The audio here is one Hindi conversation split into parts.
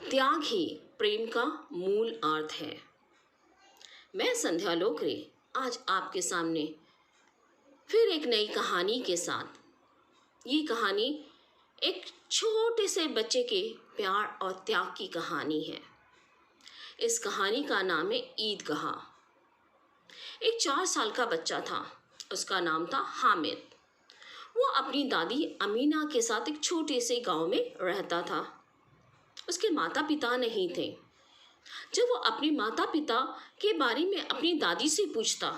त्याग ही प्रेम का मूल अर्थ है। मैं संध्या लोकरे आज आपके सामने फिर एक नई कहानी के साथ। ये कहानी एक छोटे से बच्चे के प्यार और त्याग की कहानी है। इस कहानी का नाम है ईदगाह। एक 4 साल का बच्चा था, उसका नाम था हामिद। वो अपनी दादी अमीना के साथ एक छोटे से गांव में रहता था। उसके माता पिता नहीं थे। जब वो अपने माता पिता के बारे में अपनी दादी से पूछता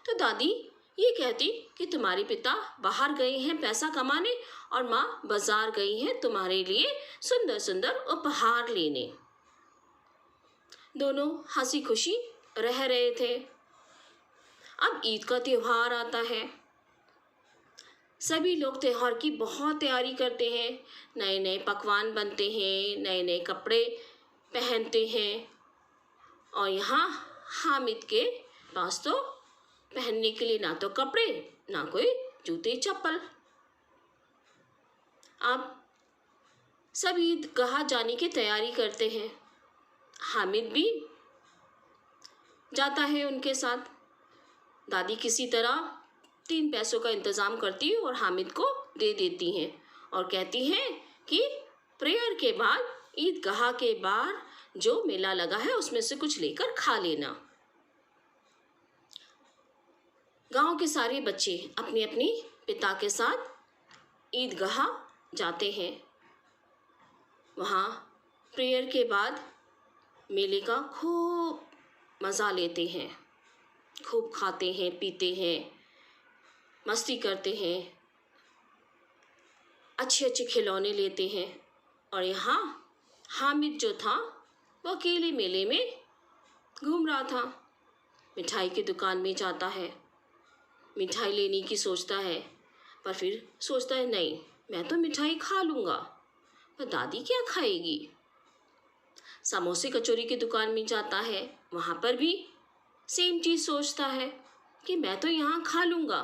तो दादी ये कहती कि तुम्हारे पिता बाहर गए हैं पैसा कमाने और माँ बाजार गई हैं तुम्हारे लिए सुंदर सुंदर उपहार लेने। दोनों हंसी खुशी रह रहे थे। अब ईद का त्योहार आता है। सभी लोग त्योहार की बहुत तैयारी करते हैं। नए नए पकवान बनते हैं, नए नए कपड़े पहनते हैं। और यहाँ हामिद के पास तो पहनने के लिए ना तो कपड़े ना कोई जूते चप्पल। अब सब ईदगाह जाने की तैयारी करते हैं। हामिद भी जाता है उनके साथ। दादी किसी तरह 3 पैसों का इंतज़ाम करती है और हामिद को दे देती हैं और कहती हैं कि प्रेयर के बाद ईदगाह के बाहर जो मेला लगा है उसमें से कुछ लेकर खा लेना। गांव के सारे बच्चे अपने अपने पिता के साथ ईदगाह जाते हैं। वहाँ प्रेयर के बाद मेले का खूब मज़ा लेते हैं, खूब खाते हैं, पीते हैं, मस्ती करते हैं, अच्छे अच्छे खिलौने लेते हैं। और यहाँ हामिद जो था वो अकेले मेले में घूम रहा था। मिठाई की दुकान में जाता है, मिठाई लेने की सोचता है, पर फिर सोचता है नहीं मैं तो मिठाई खा लूँगा, पर दादी क्या खाएगी। समोसे कचौरी की दुकान में जाता है, वहाँ पर भी सेम चीज़ सोचता है कि मैं तो यहाँ खा लूँगा,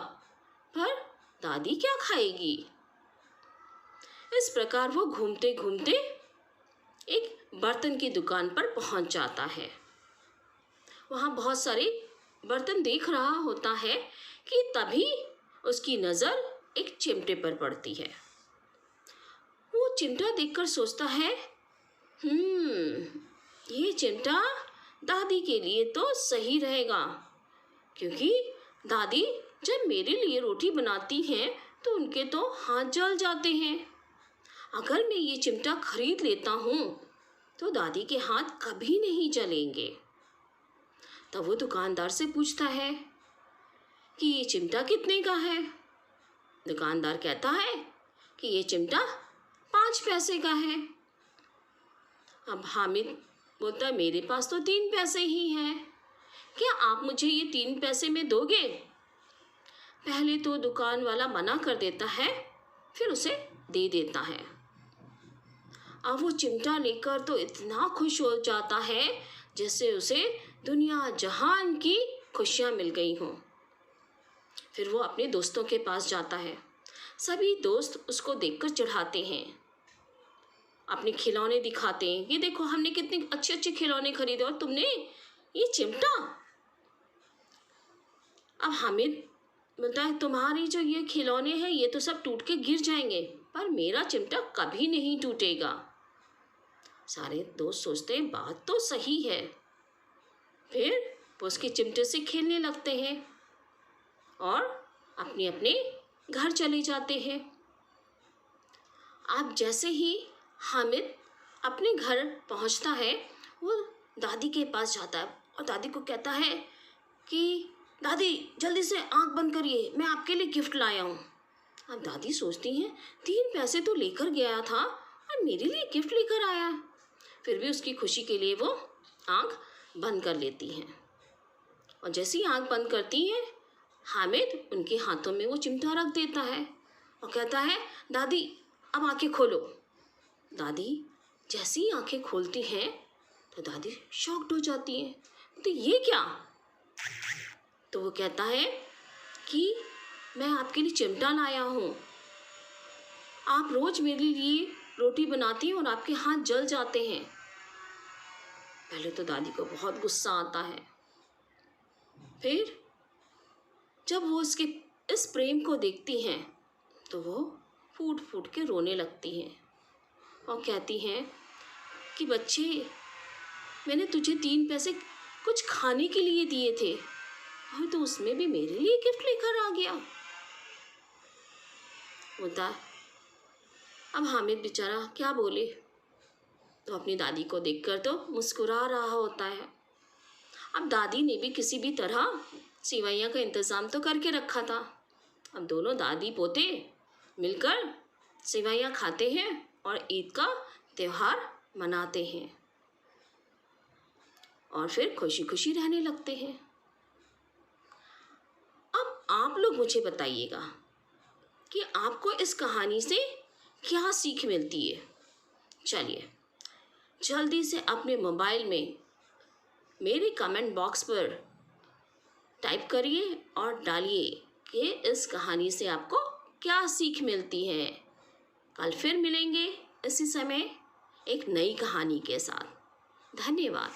पर दादी क्या खाएगी। इस प्रकार वो घूमते घूमते एक बर्तन की दुकान पर पहुँच जाता है। वहाँ बहुत सारे बर्तन देख रहा होता है कि तभी उसकी नज़र एक चिमटे पर पड़ती है। वो चिमटा देखकर सोचता है ये चिमटा दादी के लिए तो सही रहेगा, क्योंकि दादी जब मेरे लिए रोटी बनाती हैं तो उनके तो हाथ जल जाते हैं। अगर मैं ये चिमटा खरीद लेता हूँ तो दादी के हाथ कभी नहीं जलेंगे। तब वो दुकानदार से पूछता है कि ये चिमटा कितने का है। दुकानदार कहता है कि ये चिमटा 5 पैसे का है। अब हामिद बोलता है मेरे पास तो 3 पैसे ही हैं, क्या आप मुझे ये 3 पैसे में दोगे। पहले तो दुकान वाला मना कर देता है, फिर उसे दे देता है। अब वो चिमटा लेकर तो इतना खुश हो जाता है जैसे उसे दुनिया जहान की खुशियाँ मिल गई हों। फिर वो अपने दोस्तों के पास जाता है। सभी दोस्त उसको देखकर चिढ़ाते हैं, अपने खिलौने दिखाते हैं, ये देखो हमने कितने अच्छे अच्छे खिलौने खरीदे और तुमने ये चिमटा। अब हामिद बोलता है तुम्हारी जो ये खिलौने हैं ये तो सब टूट के गिर जाएंगे, पर मेरा चिमटा कभी नहीं टूटेगा। सारे दोस्त सोचते हैं बात तो सही है। फिर वो उसके चिमटे से खेलने लगते हैं और अपने अपने घर चले जाते हैं। अब जैसे ही हामिद अपने घर पहुंचता है वो दादी के पास जाता है और दादी को कहता है कि दादी जल्दी से आंख बंद करिए, मैं आपके लिए गिफ्ट लाया हूँ। अब दादी सोचती हैं 3 पैसे तो लेकर गया था और मेरे लिए गिफ्ट लेकर आया। फिर भी उसकी खुशी के लिए वो आंख बंद कर लेती हैं। और जैसे ही आंख बंद करती हैं हामिद उनके हाथों में वो चिमटा रख देता है और कहता है दादी अब आंखें खोलो। दादी जैसे ही आंखें खोलती हैं तो दादी शॉक्ड हो जाती हैं, तो ये क्या। तो वो कहता है कि मैं आपके लिए चिमटा लाया हूँ, आप रोज़ मेरे लिए रोटी बनाती हैं और आपके हाथ जल जाते हैं। पहले तो दादी को बहुत गुस्सा आता है। फिर जब वो इसके इस प्रेम को देखती हैं तो वो फूट फूट के रोने लगती हैं और कहती हैं कि बच्चे, मैंने तुझे 3 पैसे कुछ खाने के लिए दिए थे और तो उसमें भी मेरे लिए गिफ्ट लेकर आ गया। होता अब हामिद बेचारा क्या बोले, तो अपनी दादी को देखकर तो मुस्कुरा रहा होता है। अब दादी ने भी किसी भी तरह सेवैयाँ का इंतज़ाम तो करके रखा था। अब दोनों दादी पोते मिलकर सेवैयाँ खाते हैं और ईद का त्यौहार मनाते हैं और फिर खुशी खुशी रहने लगते हैं। अब आप लोग मुझे बताइएगा कि आपको इस कहानी से क्या सीख मिलती है। चलिए जल्दी से अपने मोबाइल में मेरे कमेंट बॉक्स पर टाइप करिए और डालिए कि इस कहानी से आपको क्या सीख मिलती है। कल फिर मिलेंगे इसी समय एक नई कहानी के साथ। धन्यवाद।